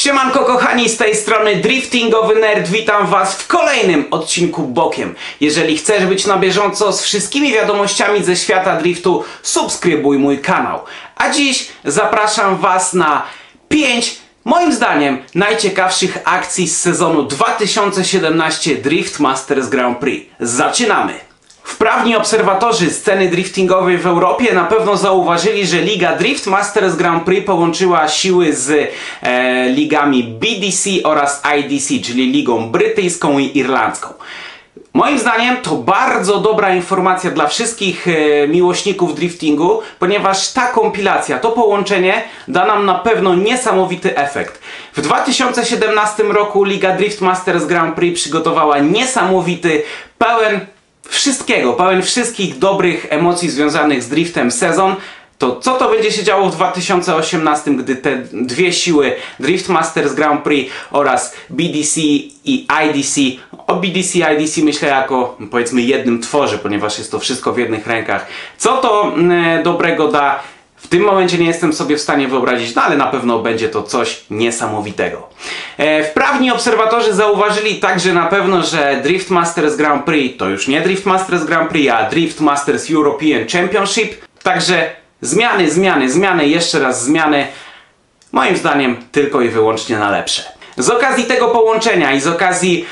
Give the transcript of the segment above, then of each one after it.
Siemanko kochani, z tej strony Driftingowy Nerd, witam was w kolejnym odcinku bokiem. Jeżeli chcesz być na bieżąco z wszystkimi wiadomościami ze świata driftu, subskrybuj mój kanał. A dziś zapraszam was na 5, moim zdaniem, najciekawszych akcji z sezonu 2017 Drift Masters Grand Prix. Zaczynamy! Wprawni obserwatorzy sceny driftingowej w Europie na pewno zauważyli, że Liga Drift Masters Grand Prix połączyła siły z ligami BDC oraz IDC, czyli ligą brytyjską i irlandzką. Moim zdaniem to bardzo dobra informacja dla wszystkich miłośników driftingu, ponieważ ta kompilacja, to połączenie da nam na pewno niesamowity efekt. W 2017 roku Liga Drift Masters Grand Prix przygotowała niesamowity, pełen wszystkich dobrych emocji związanych z driftem sezon. To co to będzie się działo w 2018, gdy te dwie siły Drift Masters Grand Prix oraz BDC i IDC, o BDC i IDC myślę jako powiedzmy jednym tworze, ponieważ jest to wszystko w jednych rękach. Co to dobrego da? W tym momencie nie jestem sobie w stanie wyobrazić, no ale na pewno będzie to coś niesamowitego. Wprawni obserwatorzy zauważyli także na pewno, że Drift Masters Grand Prix to już nie Drift Masters Grand Prix, a Drift Masters European Championship. Także zmiany, jeszcze raz zmiany. Moim zdaniem tylko i wyłącznie na lepsze. Z okazji tego połączenia i z okazji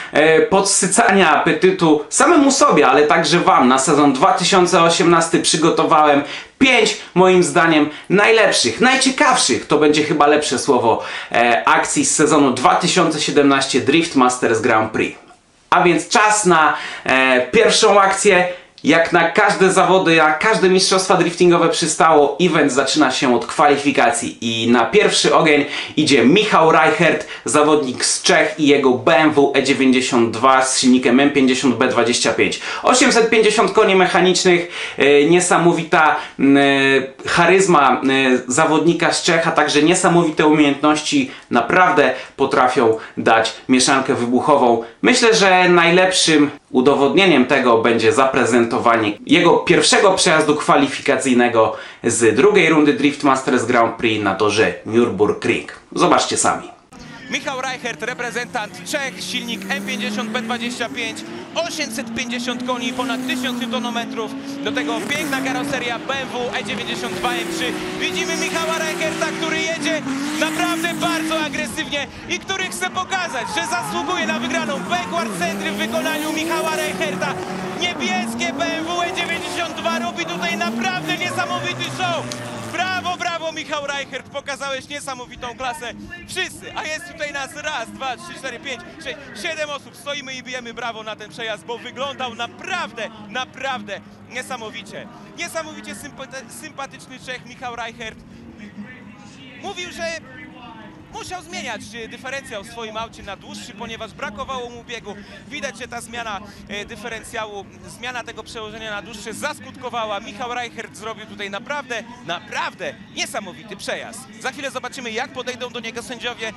podsycania apetytu samemu sobie, ale także wam na sezon 2018 przygotowałem 5 moim zdaniem najlepszych, najciekawszych, to będzie chyba lepsze słowo, akcji z sezonu 2017 Drift Masters Grand Prix. A więc czas na pierwszą akcję. Jak na każde zawody, na każde mistrzostwa driftingowe przystało, event zaczyna się od kwalifikacji i na pierwszy ogień idzie Michał Reichert, zawodnik z Czech i jego BMW E92 z silnikiem M50B25. 850 koni mechanicznych, niesamowita charyzma zawodnika z Czech, a także niesamowite umiejętności naprawdę potrafią dać mieszankę wybuchową. Myślę, że najlepszym udowodnieniem tego będzie zaprezentowanie jego pierwszego przejazdu kwalifikacyjnego z drugiej rundy Drift Masters Grand Prix na torze Nürburgring. Zobaczcie sami. Michał Reichert, reprezentant Czech, silnik M50B25, 850 koni, ponad 1000 Nm, do tego piękna karoseria BMW E92 M3. Widzimy Michała Reicherta, który jedzie naprawdę bardzo agresywnie i który chce pokazać, że zasługuje na wygraną. Backward centry w wykonaniu Michała Reicherta. Niebieskie BMW E92 robi tutaj naprawdę niesamowity show. Brawo, brawo Michał Reichert, pokazałeś niesamowitą klasę. Wszyscy, a jest tutaj nas raz, 2, 3, 4, 5, 6, 7 osób. Stoimy i bijemy brawo na ten przejazd, bo wyglądał naprawdę niesamowicie. Niesamowicie sympatyczny Czech Michał Reichert. Mówił, że musiał zmieniać dyferencjał w swoim aucie na dłuższy, ponieważ brakowało mu biegu. Widać, że ta zmiana dyferencjału, zmiana tego przełożenia na dłuższe zaskutkowała. Michał Reichert zrobił tutaj naprawdę niesamowity przejazd. Za chwilę zobaczymy, jak podejdą do niego sędziowie,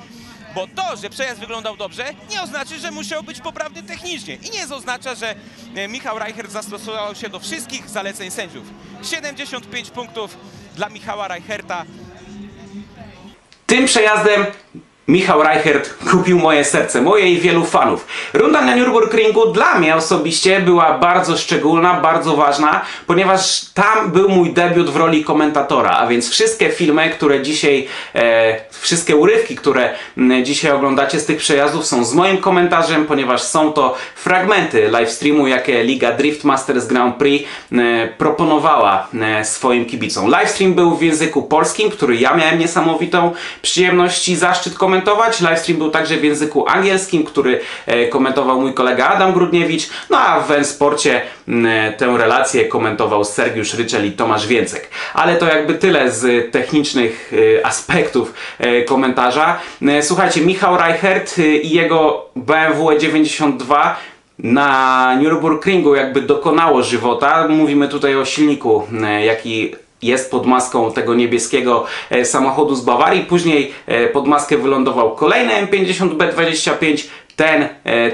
bo to, że przejazd wyglądał dobrze, nie oznacza, że musiał być poprawny technicznie i nie oznacza, że Michał Reichert zastosował się do wszystkich zaleceń sędziów. 75 punktów dla Michała Reicherta. Tym przejazdem Michał Reichert kupił moje serce, moje i wielu fanów. Runda na Nürburgringu dla mnie osobiście była bardzo szczególna, bardzo ważna, ponieważ tam był mój debiut w roli komentatora, a więc wszystkie filmy, które dzisiaj, wszystkie urywki, które dzisiaj oglądacie z tych przejazdów są z moim komentarzem, ponieważ są to fragmenty livestreamu, jakie Liga Drift Masters Grand Prix proponowała swoim kibicom. Livestream był w języku polskim, który ja miałem niesamowitą przyjemność i zaszczyt komentować. Livestream był także w języku angielskim, który komentował mój kolega Adam Grudniewicz, no a w N-Sporcie tę relację komentował Sergiusz Ryczel i Tomasz Więcek. Ale to jakby tyle z technicznych aspektów komentarza. Słuchajcie, Michał Reichert i jego BMW E92 na Nürburgringu jakby dokonało żywota. Mówimy tutaj o silniku, jaki jest pod maską tego niebieskiego samochodu z Bawarii. Później pod maskę wylądował kolejny M50B25.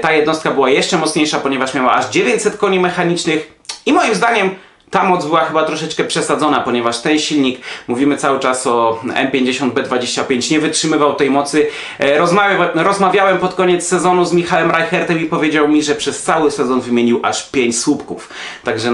Ta jednostka była jeszcze mocniejsza, ponieważ miała aż 900 koni mechanicznych i moim zdaniem Ta moc była chyba troszeczkę przesadzona, ponieważ ten silnik, mówimy cały czas o M50B25, nie wytrzymywał tej mocy. Rozmawiałem pod koniec sezonu z Michałem Reichertem i powiedział mi, że przez cały sezon wymienił aż 5 słupków. Także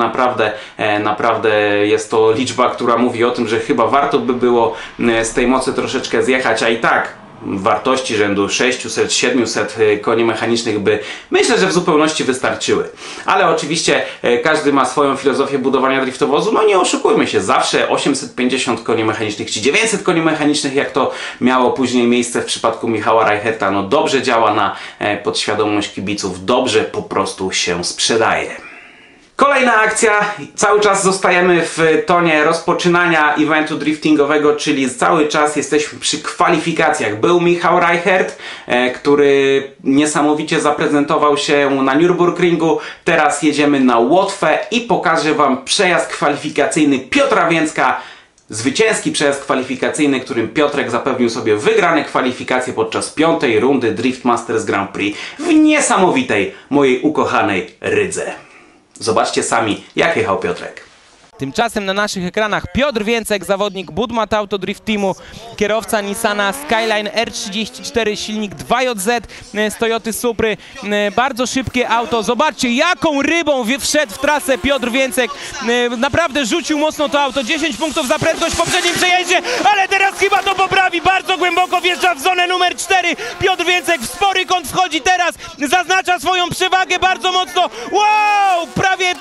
naprawdę jest to liczba, która mówi o tym, że chyba warto by było z tej mocy troszeczkę zjechać, a i tak wartości rzędu 600-700 koni mechanicznych by, myślę, że w zupełności wystarczyły. Ale oczywiście każdy ma swoją filozofię budowania driftowozu, no nie oszukujmy się, zawsze 850 koni mechanicznych czy 900 koni mechanicznych, jak to miało później miejsce w przypadku Michała Reicherta, no dobrze działa na podświadomość kibiców, dobrze po prostu się sprzedaje. Kolejna akcja, cały czas zostajemy w tonie rozpoczynania eventu driftingowego, czyli cały czas jesteśmy przy kwalifikacjach. Był Michał Reichert, który niesamowicie zaprezentował się na Nürburgringu. Teraz jedziemy na Łotwę i pokażę Wam przejazd kwalifikacyjny Piotra Więcka. Zwycięski przejazd kwalifikacyjny, którym Piotrek zapewnił sobie wygrane kwalifikacje podczas 5. rundy Drift Masters Grand Prix w niesamowitej, mojej ukochanej Rydze. Zobaczcie sami, jak jechał Piotrek. Tymczasem na naszych ekranach Piotr Więcek, zawodnik Budmat Auto Drift Teamu, kierowca Nissana Skyline R34, silnik 2JZ z Toyoty Supry. Bardzo szybkie auto. Zobaczcie, jaką rybą wszedł w trasę Piotr Więcek. Naprawdę rzucił mocno to auto. 10 punktów za prędkość w poprzednim przejeździe, ale teraz chyba to poprawi. Bardzo głęboko wjeżdża w zonę numer 4. Piotr Więcek w spory kąt wchodzi teraz. Zaznacza swoją przewagę bardzo mocno. Wow! Prawie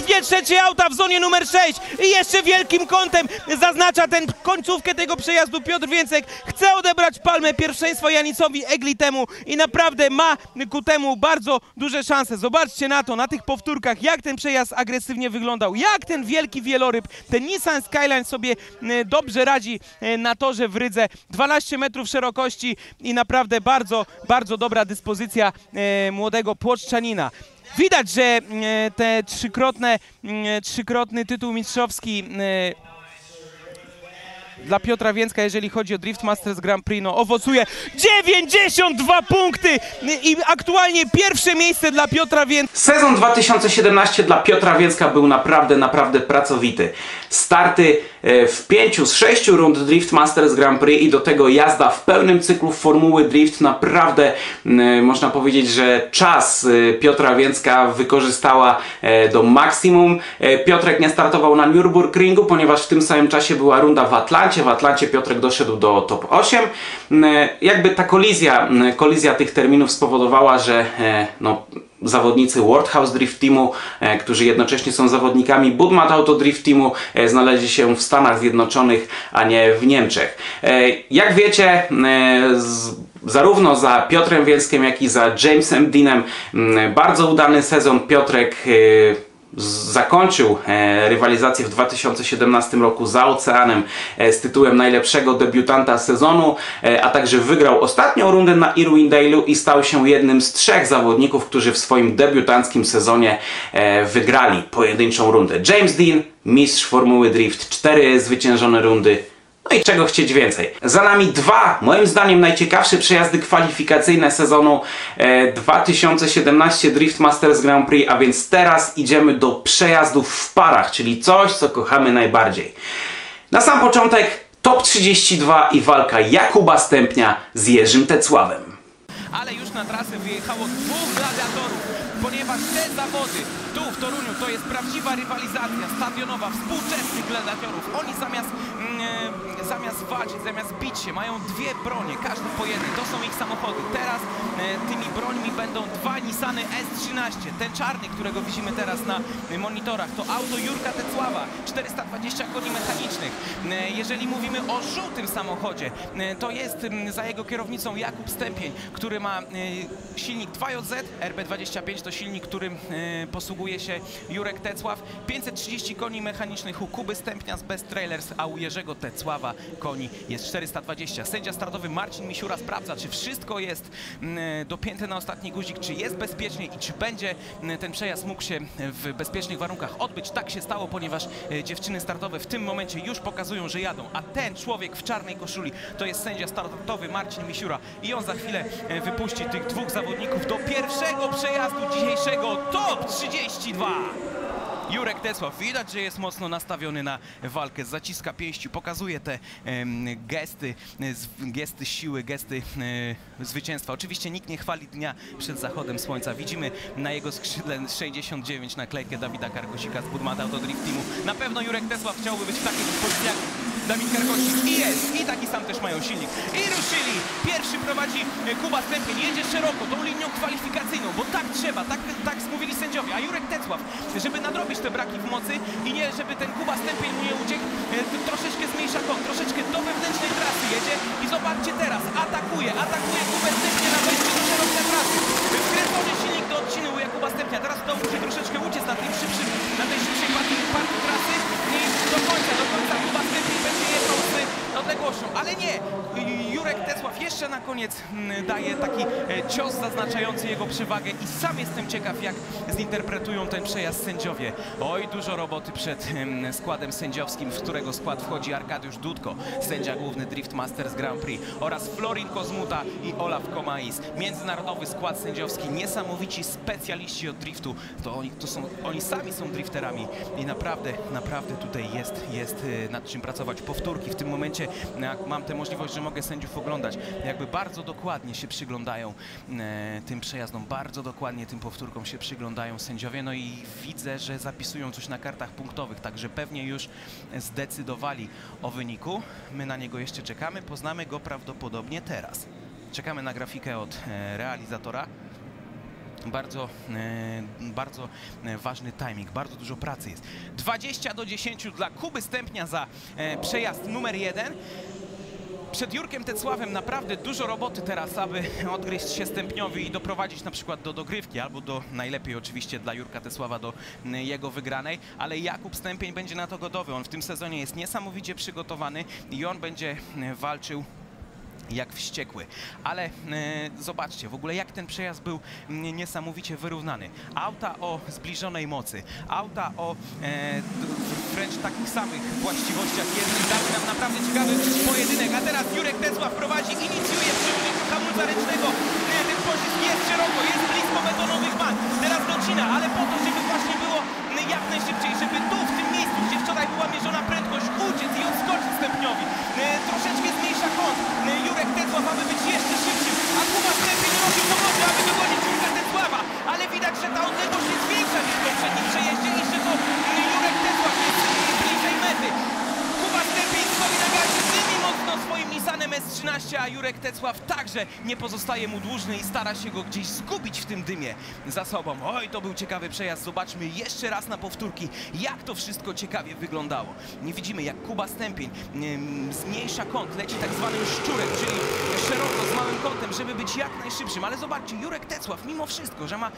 2/3 auta w zonie numer 6. I jeszcze wielkim kątem zaznacza tę końcówkę tego przejazdu Piotr Więcek. Chce odebrać palmę pierwszeństwa Janisowi Eglitemu i naprawdę ma ku temu bardzo duże szanse. Zobaczcie na to, na tych powtórkach, jak ten przejazd agresywnie wyglądał, jak ten wielki wieloryb, ten Nissan Skyline sobie dobrze radzi na torze w Rydze. 12 metrów szerokości i naprawdę bardzo dobra dyspozycja młodego płoczczanina. Widać, że te trzykrotny tytuł mistrzowski dla Piotra Więcka, jeżeli chodzi o Drift Masters Grand Prix, no owocuje. 92 punkty i aktualnie pierwsze miejsce dla Piotra Więcka. Sezon 2017 dla Piotra Więcka był naprawdę pracowity. Starty w 5 z 6 rund Drift Masters Grand Prix i do tego jazda w pełnym cyklu Formuły Drift. Naprawdę można powiedzieć, że czas Piotra Więcka wykorzystała do maksimum. Piotrek nie startował na Nürburgringu, ponieważ w tym samym czasie była runda w Atlancie. W Atlancie Piotrek doszedł do top 8. Jakby ta kolizja tych terminów spowodowała, że no, zawodnicy World House Drift Teamu, którzy jednocześnie są zawodnikami Budmat Auto Drift Teamu, znaleźli się w Stanach Zjednoczonych, a nie w Niemczech. Jak wiecie, zarówno za Piotrem Więckiem, jak i za Jamesem Deanem bardzo udany sezon. Piotrek zakończył rywalizację w 2017 roku za oceanem z tytułem najlepszego debiutanta sezonu, a także wygrał ostatnią rundę na Irwindale'u i stał się jednym z 3 zawodników, którzy w swoim debiutanckim sezonie wygrali pojedynczą rundę. James Dean, mistrz Formuły Drift, 4 zwyciężone rundy. No i czego chcieć więcej. Za nami 2, moim zdaniem, najciekawsze przejazdy kwalifikacyjne sezonu 2017 Drift Masters Grand Prix, a więc teraz idziemy do przejazdów w parach, czyli coś, co kochamy najbardziej. Na sam początek top 32 i walka Jakuba Stępnia z Jerzym Tecławem. Ale już na trasę wyjechało 2 gladiatorów, ponieważ te zawody tu w Toruniu to jest prawdziwa rywalizacja stadionowa współczesnych gladiatorów. Oni zamiast walczyć, zamiast bić się, mają 2 bronie, każdy po jednej. To są ich samochody. Teraz tymi brońmi będą 2 Nissany S13. Ten czarny, którego widzimy teraz na monitorach, to auto Jurka Tecława, 420 koni mechanicznych. Jeżeli mówimy o żółtym samochodzie, to jest za jego kierownicą Jakub Stępień, który ma silnik 2JZ, RB25 to silnik, którym posługuje się Jurek Tecław. 530 koni mechanicznych u Kuby Stępnia z Best Trailers, a u Jerzego Tecława koni jest 420. Sędzia startowy Marcin Misiura sprawdza, czy wszystko jest dopięte na ostatni guzik, czy jest bezpiecznie i czy będzie ten przejazd mógł się w bezpiecznych warunkach odbyć. Tak się stało, ponieważ dziewczyny startowe w tym momencie już pokazują, że jadą, a ten człowiek w czarnej koszuli to jest sędzia startowy Marcin Misiura i on za chwilę wypuści tych 2 zawodników do pierwszego przejazdu dzisiejszego top 32. Jurek Tesław widać, że jest mocno nastawiony na walkę, zaciska pięści, pokazuje te gesty siły, gesty zwycięstwa. Oczywiście nikt nie chwali dnia przed zachodem słońca. Widzimy na jego skrzydle 69 naklejkę Dawida Karkosika z Budmata Auto Drift Teamu. Na pewno Jurek Tesław chciałby być w takiej dyspozycji jak Dawid Karkosik i jest, i taki sam też mają silnik. I ruszyli! Pierwszy prowadzi Kuba Stępień, jedzie szeroko tą linią kwalifikacyjną, bo tak trzeba, tak mówili sędziowie, a Jurek Tesław, żeby nadrobić te braki w mocy i nie, żeby ten Kuba Stępień mu nie uciekł, troszeczkę zmniejsza kąt, troszeczkę do wewnętrznej trasy jedzie i zobaczcie teraz, atakuje Kubę Stępienia na wejście do szerokiej trasy. Wkręcony silnik do odcinu Jakuba Stępnia, teraz udało mu się troszeczkę uciec na tej szybszej partii trasy i do końca Kuba Stępień będzie jechał z odległością, ale nie! Jurek Tesław jeszcze na koniec daje taki cios zaznaczający jego przewagę i sam jestem ciekaw, jak zinterpretują ten przejazd sędziowie. Oj, dużo roboty przed składem sędziowskim, w którego skład wchodzi Arkadiusz Dudko, sędzia główny Drift Masters Grand Prix, oraz Florin Kozmuta i Olaf Komais. Międzynarodowy skład sędziowski, niesamowici specjaliści od driftu. Oni sami są drifterami i naprawdę tutaj jest nad czym pracować. Powtórki w tym momencie, jak mam tę możliwość, że mogę sędziów oglądać, jakby bardzo dokładnie się przyglądają tym przejazdom, bardzo dokładnie tym powtórkom się przyglądają sędziowie, no i widzę, że zapisują coś na kartach punktowych, także pewnie już zdecydowali o wyniku. My na niego jeszcze czekamy, poznamy prawdopodobnie teraz. Czekamy na grafikę od realizatora. Bardzo ważny timing, bardzo dużo pracy jest. 20-10 dla Kuby Stępnia za przejazd numer 1. Przed Jurkiem Tesławem naprawdę dużo roboty teraz, aby odgryźć się Stępniowi i doprowadzić na przykład do dogrywki, albo najlepiej oczywiście dla Jurka Tesława do jego wygranej, ale Jakub Stępień będzie na to gotowy. On w tym sezonie jest niesamowicie przygotowany i on będzie walczył jak wściekły, ale zobaczcie w ogóle, jak ten przejazd był niesamowicie wyrównany. Auta o zbliżonej mocy, auta o wręcz takich samych właściwościach jezdnych dały nam naprawdę ciekawy pojedynek, a teraz Jurek Tesław prowadzi, inicjuje przy użyciu hamulca ręcznego, ten pocisk jest szeroko, jest blisko betonowych bank, teraz docina, ale po to, żeby właśnie było jak najszybciej, żeby tu, w tym miejscu, gdzie wczoraj była mierzona prędkość, uciec i odskoczyć Stępniowi. Troszeczkę zmniejsza kąt Jurek Tesław, aby być jeszcze szybszym, a Kuba Stępień robi co może, aby dogonić Jurka Tesława, ale widać, że ta odległość jest większa niż w poprzednim przejeździe i że to Jurek Tesław jest bliżej mety. Kuba Stępień stoi na gazie, dymi mocno swoim Nissanem S13, a Jurek Tesław także nie pozostaje mu dłużny i stara się go gdzieś zgubić w tym dymie za sobą. Oj, to był ciekawy przejazd. Zobaczmy jeszcze raz na powtórki, jak to wszystko ciekawie wyglądało. Nie widzimy, jak Kuba Stępień zmniejsza kąt, leci tak zwanym szczurem, czyli szeroko, z małym kątem, żeby być jak najszybszym. Ale zobaczcie, Jurek Tesław, mimo wszystko, że ma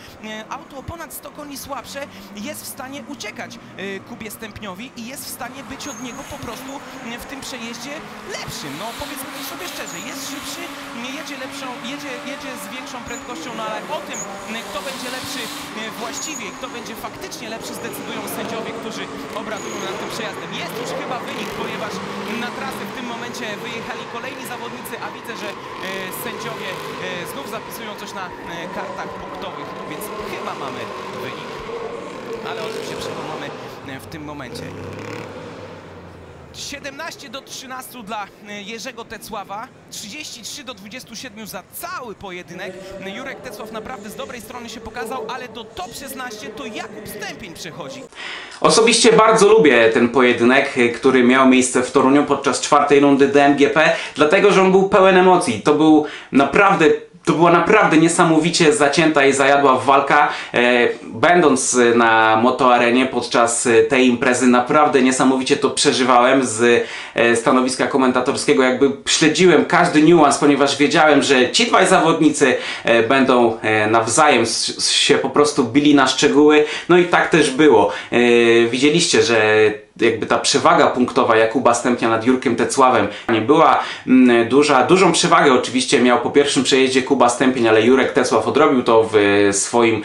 auto o ponad 100 koni słabsze, jest w stanie uciekać Kubie Stępniowi i jest w stanie być od niego po prostu w tym przejeździe lepszym. No powiedzmy sobie szczerze, jest szybszy, jedzie z większą prędkością, no ale o tym, kto będzie lepszy właściwie, kto będzie faktycznie lepszy, zdecydują sędziowie, którzy obradują nad tym przejazdem. Jest już chyba wynik, ponieważ na trasę w tym momencie wyjechali kolejni zawodnicy, a widzę, że sędziowie znów zapisują coś na kartach punktowych, więc chyba mamy wynik. Ale o tym się przekonamy w tym momencie. 17-13 dla Jerzego Tesława, 33-27 za cały pojedynek. Jurek Tesław naprawdę z dobrej strony się pokazał, ale do top 16 to Jakub Stępień przechodzi. Osobiście bardzo lubię ten pojedynek, który miał miejsce w Toruniu podczas 4. rundy DMGP, dlatego że on był pełen emocji. To była naprawdę niesamowicie zacięta i zajadła walka. Będąc na motoarenie podczas tej imprezy, naprawdę niesamowicie to przeżywałem z stanowiska komentatorskiego. Jakby śledziłem każdy niuans, ponieważ wiedziałem, że ci dwaj zawodnicy będą nawzajem się po prostu bili na szczegóły. No i tak też było. Widzieliście, że jakby ta przewaga punktowa Jakuba Stępnia nad Jurkiem Tesławem nie była duża. Dużą przewagę oczywiście miał po pierwszym przejeździe Kuba Stępień, ale Jurek Tesław odrobił to w swoim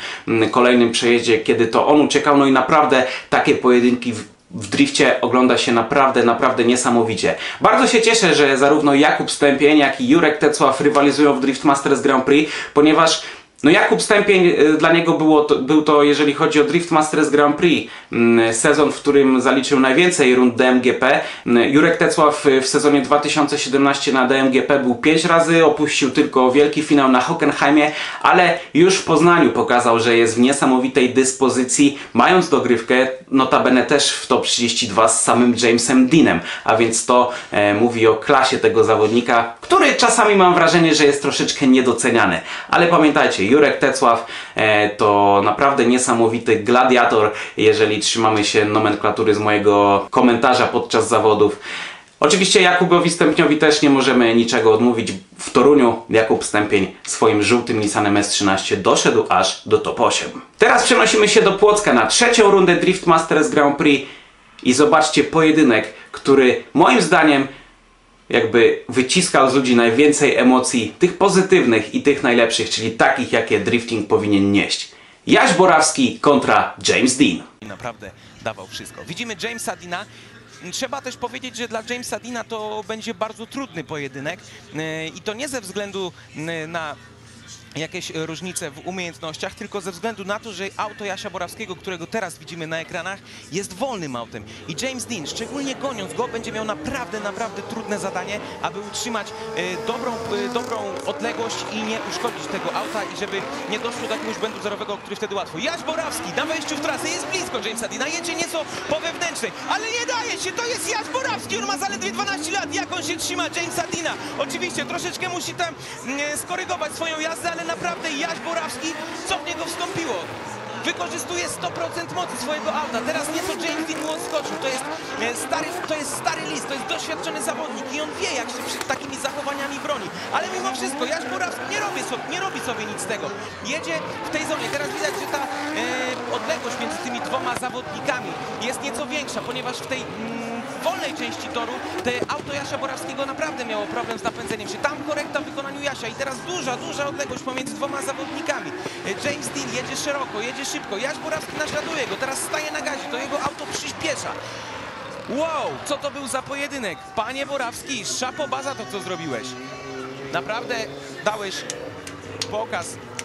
kolejnym przejeździe, kiedy to on uciekał. No i naprawdę takie pojedynki w drifcie ogląda się naprawdę niesamowicie. Bardzo się cieszę, że zarówno Jakub Stępień, jak i Jurek Tesław rywalizują w Drift Masters Grand Prix, ponieważ No Jakub Stępień, dla niego był to, jeżeli chodzi o Drift Masters Grand Prix, sezon, w którym zaliczył najwięcej rund DMGP. Jurek Tecław w sezonie 2017 na DMGP był 5 razy, opuścił tylko wielki finał na Hockenheimie, ale już w Poznaniu pokazał, że jest w niesamowitej dyspozycji, mając dogrywkę, notabene też w top 32 z samym Jamesem Deanem, a więc to mówi o klasie tego zawodnika, który czasami mam wrażenie, że jest troszeczkę niedoceniany. Ale pamiętajcie, Jurek Tecław to naprawdę niesamowity gladiator, jeżeli trzymamy się nomenklatury z mojego komentarza podczas zawodów. Oczywiście Jakubowi Stępniowi też nie możemy niczego odmówić. W Toruniu Jakub Stępień swoim żółtym Nissanem S13 doszedł aż do top 8. Teraz przenosimy się do Płocka na trzecią rundę Drift Masters Grand Prix i zobaczcie pojedynek, który moim zdaniem jakby wyciskał z ludzi najwięcej emocji, tych pozytywnych i tych najlepszych, czyli takich, jakie drifting powinien nieść. Jaś Borawski kontra James Dean. Naprawdę dawał wszystko. Widzimy Jamesa Deana. Trzeba też powiedzieć, że dla Jamesa Deana to będzie bardzo trudny pojedynek i to nie ze względu na jakieś różnice w umiejętnościach, tylko ze względu na to, że auto Jasia Borawskiego, którego teraz widzimy na ekranach, jest wolnym autem. I James Dean, szczególnie goniąc go, będzie miał naprawdę trudne zadanie, aby utrzymać dobrą odległość i nie uszkodzić tego auta i żeby nie doszło do jakiegoś błędu zerowego, który wtedy łatwo. Jaś Borawski na wejściu w trasę jest blisko Jamesa Deana, jedzie nieco po wewnętrznej, ale nie daje się, to jest Jaś Borawski, on ma zaledwie 12 lat, jak on się trzyma Jamesa Deana. Oczywiście troszeczkę musi tam skorygować swoją jazdę, ale naprawdę Jaś Borawski, co w niego wstąpiło? Wykorzystuje 100% mocy swojego auta. Teraz nieco James Dean mu odskoczył. To jest stary list, to jest doświadczony zawodnik i on wie, jak się przed takimi zachowaniami broni. Ale mimo wszystko Jaś Borawski nie robi sobie nic z tego. Jedzie w tej zonie. Teraz widać, że ta odległość między tymi dwoma zawodnikami jest nieco większa, ponieważ w tej wolnej części toru te auto Jasia Borawskiego naprawdę miało problem z napędzeniem się. Tam korekta w wykonaniu Jasia i teraz duża odległość pomiędzy dwoma zawodnikami. James Dean jedzie szeroko, jedzie szybko. Jaś Borawski naśladuje go, teraz staje na gazie, to jego auto przyspiesza. Wow, co to był za pojedynek? Panie Borawski, szapoba za to, co zrobiłeś. Naprawdę dałeś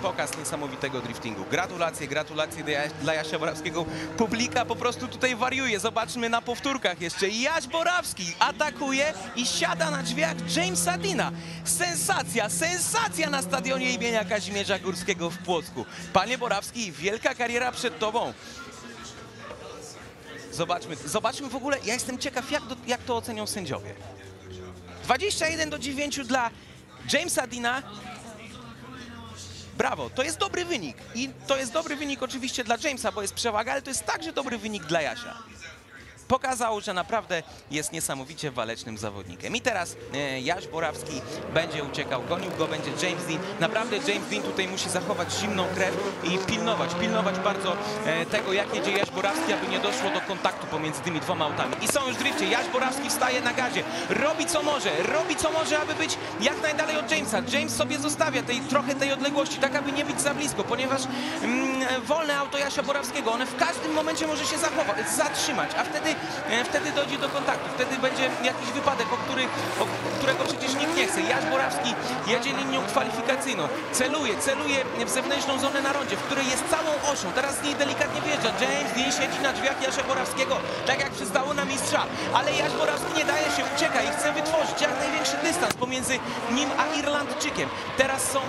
pokaz niesamowitego driftingu. Gratulacje dla Jasia Borawskiego. Publika po prostu tutaj wariuje. Zobaczmy na powtórkach jeszcze. Jaś Borawski atakuje i siada na drzwiach Jamesa Deana. Sensacja na stadionie imienia Kazimierza Górskiego w Płocku. Panie Borawski, wielka kariera przed tobą. Zobaczmy w ogóle, ja jestem ciekaw, jak to ocenią sędziowie. 21-9 dla Jamesa Deana. Brawo, to jest dobry wynik i to jest dobry wynik oczywiście dla Jamesa, bo jest przewaga, ale to jest także dobry wynik dla Jasia. Pokazał, że naprawdę jest niesamowicie walecznym zawodnikiem. I teraz Jaś Borawski będzie uciekał, gonił go będzie James Dean. Naprawdę James Dean tutaj musi zachować zimną krew i pilnować bardzo tego, jak jedzie Jaś Borawski, aby nie doszło do kontaktu pomiędzy tymi dwoma autami. I są już w drifcie. Jaś Borawski wstaje na gazie. Robi co może, aby być jak najdalej od Jamesa. James sobie zostawia trochę tej odległości, tak aby nie być za blisko, ponieważ wolne auto Jasia Borawskiego, one w każdym momencie może się zatrzymać, a wtedy dojdzie do kontaktu, wtedy będzie jakiś wypadek, którego przecież nikt nie chce. Jaś Borawski jedzie linią kwalifikacyjną, celuje w zewnętrzną zonę na rondzie, w której jest całą osią. Teraz z niej delikatnie wyjeżdża. James Dean siedzi na drzwiach Jasia Borawskiego, tak jak przystało na mistrza, ale Jaś Borawski nie daje się, ucieka i chce wytworzyć jak największy dystans pomiędzy nim a Irlandczykiem. Teraz są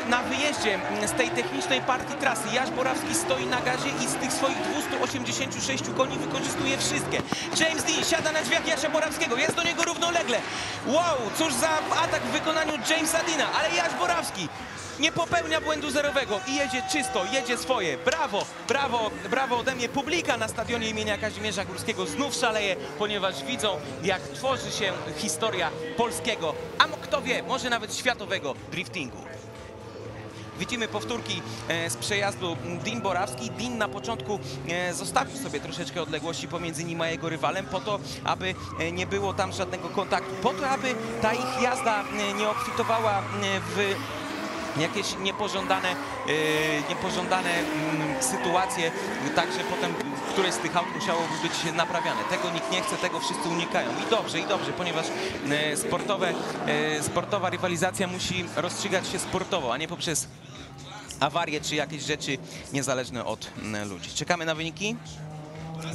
na wyjeździe z tej technicznej partii trasy. Jaś Borawski stoi na gazie i z tych swoich 286 koni wykorzystuje wszystkie. James Dean siada na drzwiach Jasia Borawskiego, jest do niego równolegle. Wow, cóż za atak w wykonaniu Jamesa Deana, ale Jaś Borawski nie popełnia błędu zerowego i jedzie czysto, jedzie swoje. Brawo ode mnie. Publika na stadionie imienia Kazimierza Górskiego znów szaleje, ponieważ widzą, jak tworzy się historia polskiego, a kto wie, może nawet światowego driftingu. Widzimy powtórki z przejazdu Dean Borawski. Dean na początku zostawił sobie troszeczkę odległości pomiędzy nim a jego rywalem, po to, aby nie było tam żadnego kontaktu, po to, aby ta ich jazda nie obfitowała w jakieś niepożądane sytuacje, także potem któreś z tych aut musiałoby być naprawiane. Tego nikt nie chce, tego wszyscy unikają. I dobrze, ponieważ sportowa rywalizacja musi rozstrzygać się sportowo, a nie poprzez awarie czy jakieś rzeczy niezależne od ludzi. Czekamy na wyniki.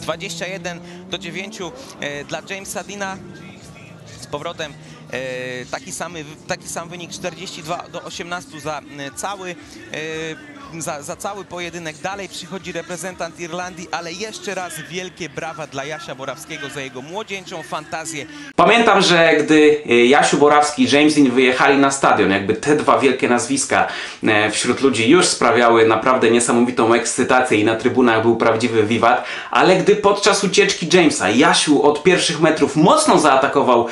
21-9 dla Jamesa Deana. Z powrotem taki sam wynik, 42-18 za cały pojedynek. Dalej przychodzi reprezentant Irlandii, ale jeszcze raz wielkie brawa dla Jasia Borawskiego za jego młodzieńczą fantazję. Pamiętam, że gdy Jasiu Borawski i James Dean wyjechali na stadion, jakby te dwa wielkie nazwiska wśród ludzi już sprawiały naprawdę niesamowitą ekscytację i na trybunach był prawdziwy wiwat, ale gdy podczas ucieczki Jamesa Jasiu od pierwszych metrów mocno zaatakował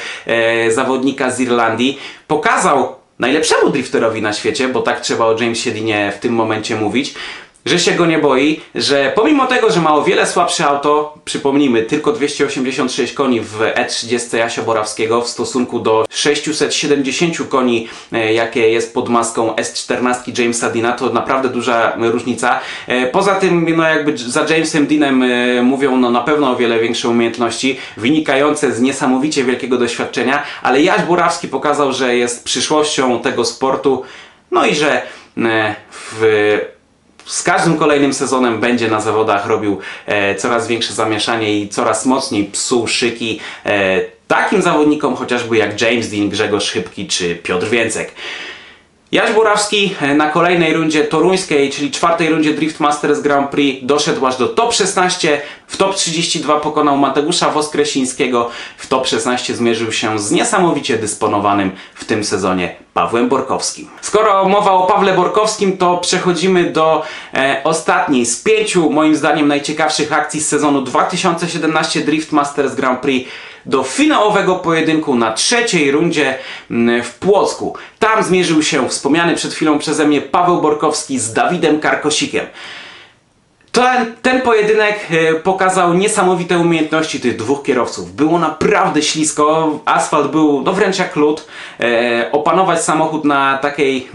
zawodnika z Irlandii, pokazał najlepszemu drifterowi na świecie, bo tak trzeba o Jamesie Deanie w tym momencie mówić, że się go nie boi, że pomimo tego, że ma o wiele słabsze auto, przypomnijmy, tylko 286 koni w E30 Jasia Borawskiego w stosunku do 670 koni, jakie jest pod maską S14 Jamesa Deana, to naprawdę duża różnica. Poza tym, no jakby za Jamesem Deanem mówią no na pewno o wiele większe umiejętności, wynikające z niesamowicie wielkiego doświadczenia, ale Jaś Borawski pokazał, że jest przyszłością tego sportu, no i że z każdym kolejnym sezonem będzie na zawodach robił coraz większe zamieszanie i coraz mocniej psuł szyki takim zawodnikom chociażby jak James Dean, Grzegorz Chybki czy Piotr Więcek. Jaś Borawski na kolejnej rundzie toruńskiej, czyli czwartej rundzie Drift Masters Grand Prix doszedł aż do top 16. W top 32 pokonał Mateusza Woskresińskiego. W top 16 zmierzył się z niesamowicie dysponowanym w tym sezonie Pawłem Borkowskim. Skoro mowa o Pawle Borkowskim, to przechodzimy do ostatniej z 5 moim zdaniem najciekawszych akcji z sezonu 2017 Drift Masters Grand Prix, do finałowego pojedynku na trzeciej rundzie w Płocku. Tam zmierzył się wspomniany przed chwilą przeze mnie Paweł Borkowski z Dawidem Karkosikiem. Ten pojedynek pokazał niesamowite umiejętności tych dwóch kierowców. Było naprawdę ślisko, asfalt był no wręcz jak lód. Opanować samochód na takiej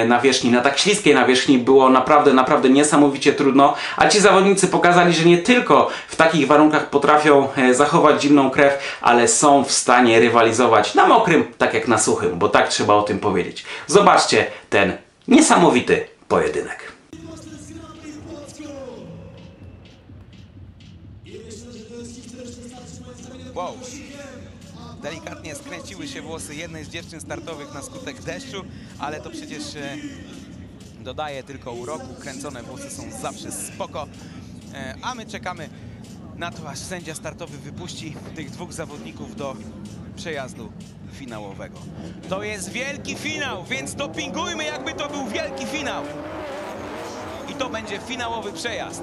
nawierzchni, na tak śliskiej nawierzchni było naprawdę niesamowicie trudno. A ci zawodnicy pokazali, że nie tylko w takich warunkach potrafią zachować zimną krew, ale są w stanie rywalizować na mokrym, tak jak na suchym, bo tak trzeba o tym powiedzieć. Zobaczcie ten niesamowity pojedynek. Wow. Delikatnie skręciły się włosy jednej z dziewczyn startowych na skutek deszczu, ale to przecież dodaje tylko uroku. Kręcone włosy są zawsze spoko, a my czekamy na to, aż sędzia startowy wypuści tych dwóch zawodników do przejazdu finałowego. To jest wielki finał, więc dopingujmy, jakby to był wielki finał. I to będzie finałowy przejazd.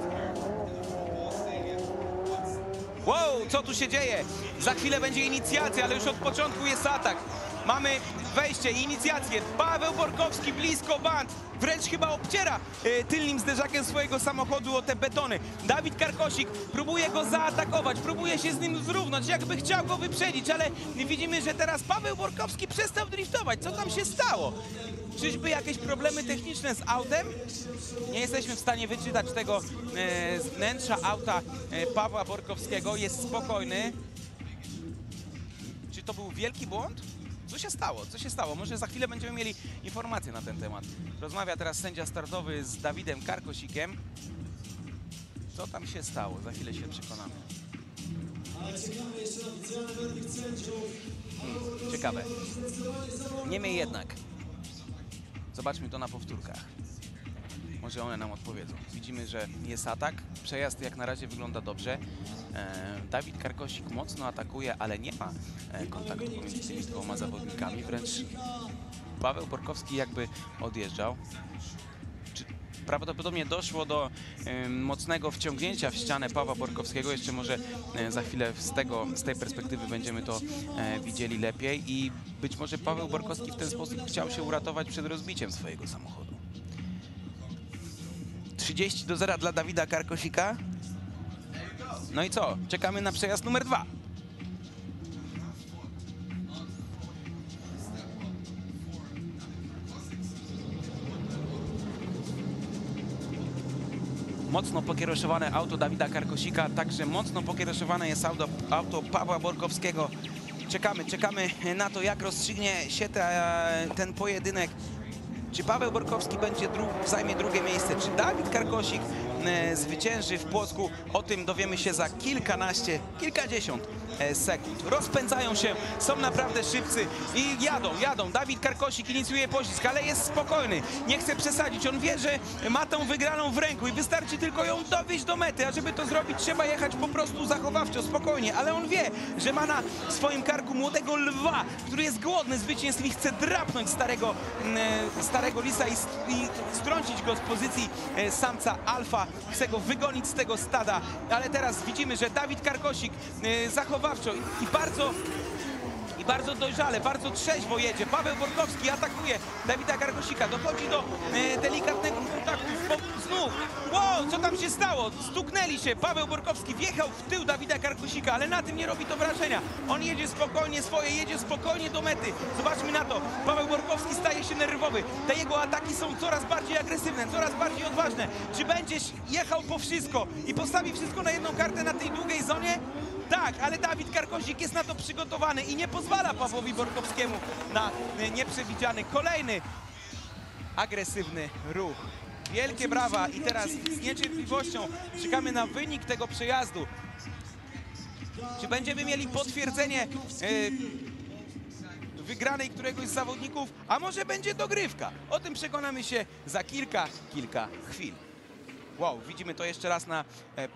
Wow, co tu się dzieje? Za chwilę będzie inicjacja, ale już od początku jest atak. Mamy wejście i inicjację. Paweł Borkowski blisko band. Wręcz chyba obciera tylnym zderzakiem swojego samochodu o te betony. Dawid Karkosik próbuje go zaatakować, próbuje się z nim zrównać, jakby chciał go wyprzedzić, ale widzimy, że teraz Paweł Borkowski przestał driftować. Co tam się stało? Czyżby jakieś problemy techniczne z autem? Nie jesteśmy w stanie wyczytać tego z wnętrza auta Pawła Borkowskiego. Jest spokojny. Czy to był wielki błąd? Co się stało? Co się stało? Może za chwilę będziemy mieli informacje na ten temat. Rozmawia teraz sędzia startowy z Dawidem Karkosikiem. Co tam się stało? Za chwilę się przekonamy. Ciekawe. Niemniej jednak, zobaczmy to na powtórkach. Może one nam odpowiedzą. Widzimy, że jest atak. Przejazd jak na razie wygląda dobrze. Dawid Karkosik mocno atakuje, ale nie ma kontaktu pomiędzy tymi dwoma zawodnikami. Wręcz Paweł Borkowski jakby odjeżdżał. Prawdopodobnie doszło do mocnego wciągnięcia w ścianę Pawła Borkowskiego. Jeszcze może za chwilę z tej perspektywy będziemy to widzieli lepiej. I być może Paweł Borkowski w ten sposób chciał się uratować przed rozbiciem swojego samochodu. 30-0 dla Dawida Karkosika. No i co? Czekamy na przejazd numer 2. Mocno pokiereszowane auto Dawida Karkosika, także mocno pokiereszowane jest auto Pawła Borkowskiego. Czekamy na to, jak rozstrzygnie się ten pojedynek. Czy Paweł Borkowski zajmie drugie miejsce? Czy Dawid Karkosik zwycięży w Płocku? O tym dowiemy się za kilkadziesiąt sekund. Rozpędzają się, są naprawdę szybcy i jadą. Dawid Karkosik inicjuje pościg, ale jest spokojny, nie chce przesadzić. On wie, że ma tą wygraną w ręku i wystarczy tylko ją dowieźć do mety, a żeby to zrobić, trzeba jechać po prostu zachowawczo, spokojnie, ale on wie, że ma na swoim karku młodego lwa, który jest głodny zwycięstw i chce drapnąć starego lisa i strącić go z pozycji samca alfa, chce go wygonić z tego stada, ale teraz widzimy, że Dawid Karkosik zachowawczo i bardzo dojrzale, bardzo trzeźwo jedzie. Paweł Borkowski atakuje Dawida Karkosika, dochodzi do delikatnego kontaktu znów. Wow, co tam się stało? Stuknęli się. Paweł Borkowski wjechał w tył Dawida Karkosika, ale na tym nie robi to wrażenia. On jedzie spokojnie jedzie spokojnie do mety. Zobaczmy na to. Paweł Borkowski staje się nerwowy. Te jego ataki są coraz bardziej agresywne, coraz bardziej odważne. Czy będziesz jechał po wszystko i postawi wszystko na jedną kartę na tej długiej zonie? Tak, ale Dawid Karkosik jest na to przygotowany i nie pozwala Pawłowi Borkowskiemu na nieprzewidziany kolejny agresywny ruch. Wielkie brawa i teraz z niecierpliwością czekamy na wynik tego przejazdu. Czy będziemy mieli potwierdzenie wygranej któregoś z zawodników, a może będzie dogrywka? O tym przekonamy się za kilka chwil. Wow, widzimy to jeszcze raz na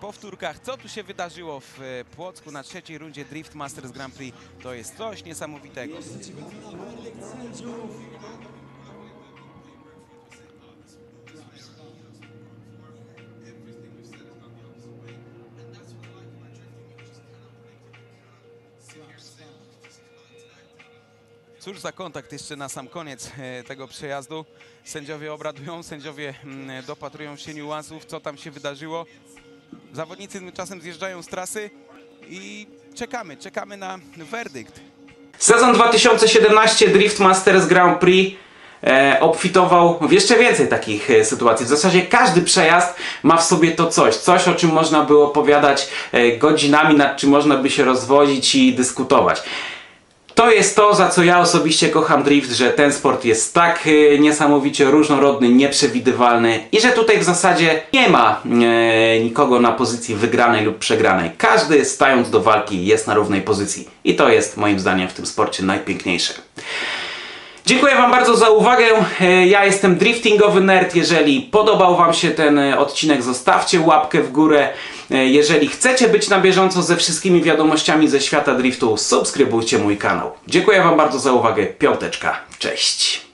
powtórkach. Co tu się wydarzyło w Płocku na trzeciej rundzie Drift Masters Grand Prix? To jest coś niesamowitego. Cóż za kontakt jeszcze na sam koniec tego przejazdu. Sędziowie obradują, sędziowie dopatrują się niuansów, co tam się wydarzyło. Zawodnicy tymczasem zjeżdżają z trasy i czekamy na werdykt. Sezon 2017 Drift Masters Grand Prix obfitował w jeszcze więcej takich sytuacji. W zasadzie każdy przejazd ma w sobie to coś, o czym można by opowiadać godzinami, nad czym można by się rozwodzić i dyskutować. To jest to, za co ja osobiście kocham drift, że ten sport jest tak niesamowicie różnorodny, nieprzewidywalny i że tutaj w zasadzie nie ma nikogo na pozycji wygranej lub przegranej. Każdy, stając do walki, jest na równej pozycji i to jest moim zdaniem w tym sporcie najpiękniejsze. Dziękuję Wam bardzo za uwagę. Ja jestem Driftingowy Nerd. Jeżeli podobał Wam się ten odcinek, zostawcie łapkę w górę. Jeżeli chcecie być na bieżąco ze wszystkimi wiadomościami ze świata driftu, subskrybujcie mój kanał. Dziękuję Wam bardzo za uwagę. Piąteczka. Cześć.